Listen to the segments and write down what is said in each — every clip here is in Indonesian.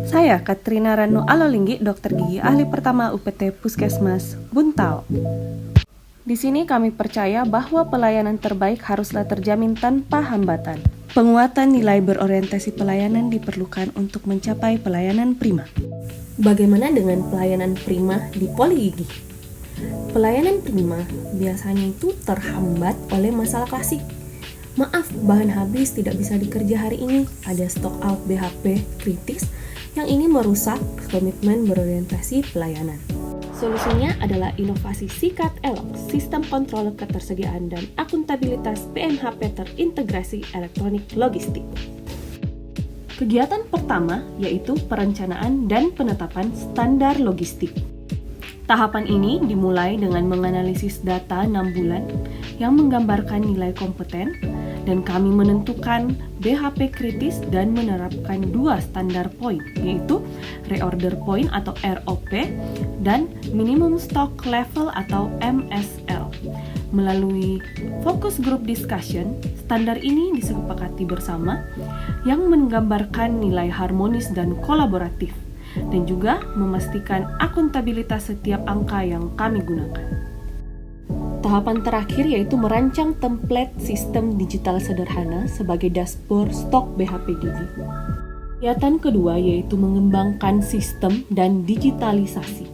Saya Katrina Ranu Alolinggi, dokter gigi ahli pertama UPT Puskesmas Buntao. Di sini kami percaya bahwa pelayanan terbaik haruslah terjamin tanpa hambatan. Penguatan nilai berorientasi pelayanan diperlukan untuk mencapai pelayanan prima. Bagaimana dengan pelayanan prima di poli gigi? Pelayanan prima biasanya itu terhambat oleh masalah klasik. Maaf, bahan habis tidak bisa dikerja hari ini. Ada stock out BHP kritis yang ini merusak komitmen berorientasi pelayanan. Solusinya adalah inovasi SIKAT ELOK, Sistem Kontrol Ketersediaan dan Akuntabilitas PMHP Terintegrasi Elektronik Logistik. Kegiatan pertama yaitu perencanaan dan penetapan standar logistik. Tahapan ini dimulai dengan menganalisis data 6 bulan yang menggambarkan nilai kompeten, dan kami menentukan BHP kritis dan menerapkan 2 standar poin, yaitu reorder point atau ROP dan minimum stock level atau MSL. Melalui focus group discussion, standar ini disepakati bersama yang menggambarkan nilai harmonis dan kolaboratif, dan juga memastikan akuntabilitas setiap angka yang kami gunakan. Tahapan terakhir yaitu merancang template sistem digital sederhana sebagai dashboard stok BHP gigi. Kegiatan kedua yaitu mengembangkan sistem dan digitalisasi.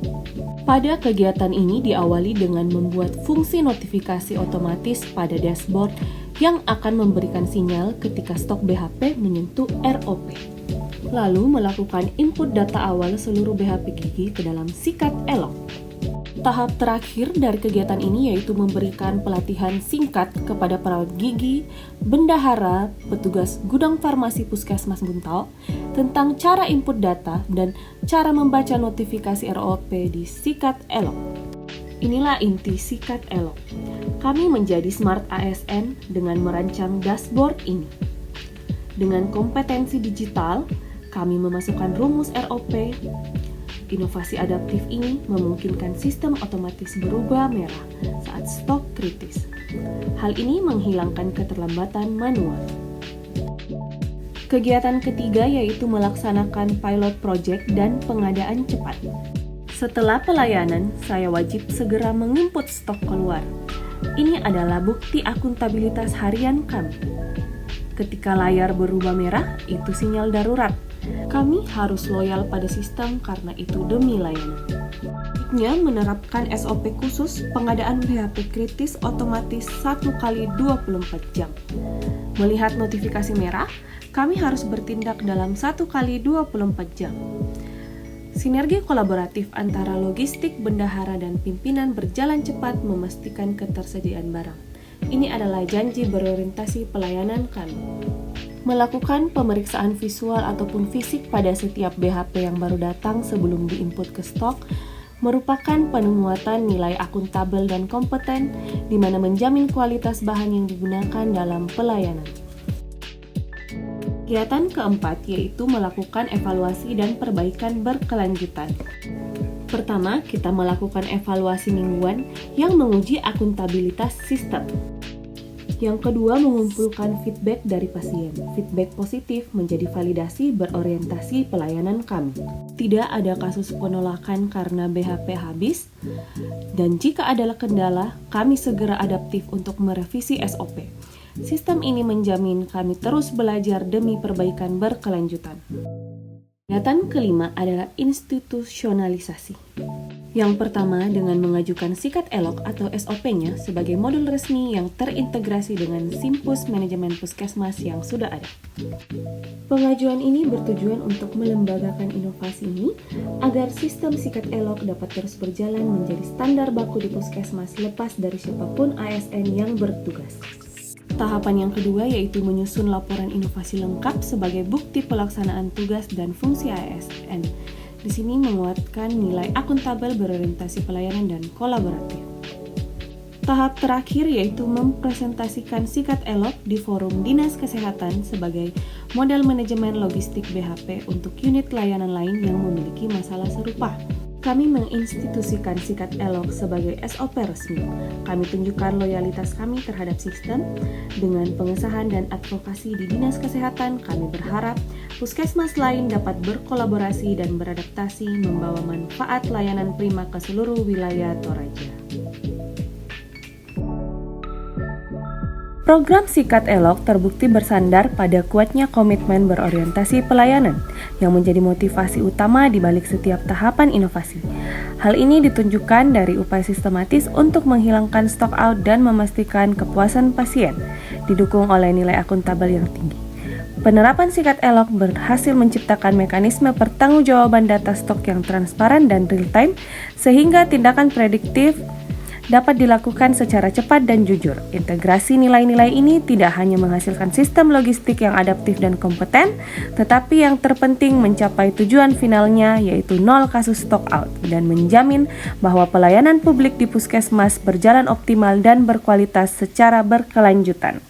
Pada kegiatan ini diawali dengan membuat fungsi notifikasi otomatis pada dashboard yang akan memberikan sinyal ketika stok BHP menyentuh ROP. Lalu melakukan input data awal seluruh BHP gigi ke dalam SIKAT ELOK. Tahap terakhir dari kegiatan ini yaitu memberikan pelatihan singkat kepada perawat gigi, bendahara, petugas gudang farmasi Puskesmas Buntao tentang cara input data dan cara membaca notifikasi ROP di SIKAT ELOK. Inilah inti SIKAT ELOK. Kami menjadi Smart ASN dengan merancang dashboard ini. Dengan kompetensi digital, kami memasukkan rumus ROP. Inovasi adaptif ini memungkinkan sistem otomatis berubah merah saat stok kritis. Hal ini menghilangkan keterlambatan manual. Kegiatan ketiga yaitu melaksanakan pilot project dan pengadaan cepat. Setelah pelayanan, saya wajib segera menginput stok keluar. Ini adalah bukti akuntabilitas harian kami. Ketika layar berubah merah, itu sinyal darurat. Kami harus loyal pada sistem karena itu demi layanan. Selanjutnya menerapkan SOP khusus pengadaan BHP kritis otomatis 1x24 jam. Melihat notifikasi merah, kami harus bertindak dalam 1x24 jam. Sinergi kolaboratif antara logistik, bendahara, dan pimpinan berjalan cepat memastikan ketersediaan barang. Ini adalah janji berorientasi pelayanan kami. Melakukan pemeriksaan visual ataupun fisik pada setiap BHP yang baru datang sebelum diinput ke stok merupakan penguatan nilai akuntabel dan kompeten di mana menjamin kualitas bahan yang digunakan dalam pelayanan. Kegiatan keempat yaitu melakukan evaluasi dan perbaikan berkelanjutan. Pertama, kita melakukan evaluasi mingguan yang menguji akuntabilitas sistem. Yang kedua, mengumpulkan feedback dari pasien. Feedback positif menjadi validasi berorientasi pelayanan kami. Tidak ada kasus penolakan karena BHP habis, dan jika ada kendala, kami segera adaptif untuk merevisi SOP. Sistem ini menjamin kami terus belajar demi perbaikan berkelanjutan. Kegiatan kelima adalah institusionalisasi. Yang pertama dengan mengajukan SIKAT ELOK atau SOP-nya sebagai modul resmi yang terintegrasi dengan Simpus Manajemen Puskesmas yang sudah ada. Pengajuan ini bertujuan untuk melembagakan inovasi ini agar sistem SIKAT ELOK dapat terus berjalan menjadi standar baku di Puskesmas lepas dari siapapun ASN yang bertugas. Tahapan yang kedua yaitu menyusun laporan inovasi lengkap sebagai bukti pelaksanaan tugas dan fungsi ASN. Di sini menguatkan nilai akuntabel berorientasi pelayanan dan kolaboratif. Tahap terakhir yaitu mempresentasikan SIKAT ELOK di forum Dinas Kesehatan sebagai model manajemen logistik BHP untuk unit layanan lain yang memiliki masalah serupa. Kami menginstitusikan Sikat Elok sebagai SOP resmi. Kami tunjukkan loyalitas kami terhadap sistem. Dengan pengesahan dan advokasi di Dinas Kesehatan, kami berharap puskesmas lain dapat berkolaborasi dan beradaptasi membawa manfaat layanan prima ke seluruh wilayah Toraja. Program Sikat Elok terbukti bersandar pada kuatnya komitmen berorientasi pelayanan yang menjadi motivasi utama di balik setiap tahapan inovasi. Hal ini ditunjukkan dari upaya sistematis untuk menghilangkan stock out dan memastikan kepuasan pasien, didukung oleh nilai akuntabel yang tinggi. Penerapan Sikat Elok berhasil menciptakan mekanisme pertanggungjawaban data stok yang transparan dan real-time, sehingga tindakan prediktif dapat dilakukan secara cepat dan jujur. Integrasi nilai-nilai ini tidak hanya menghasilkan sistem logistik yang adaptif dan kompeten, tetapi yang terpenting mencapai tujuan finalnya, yaitu 0 kasus stock out, dan menjamin bahwa pelayanan publik di puskesmas berjalan optimal dan berkualitas secara berkelanjutan.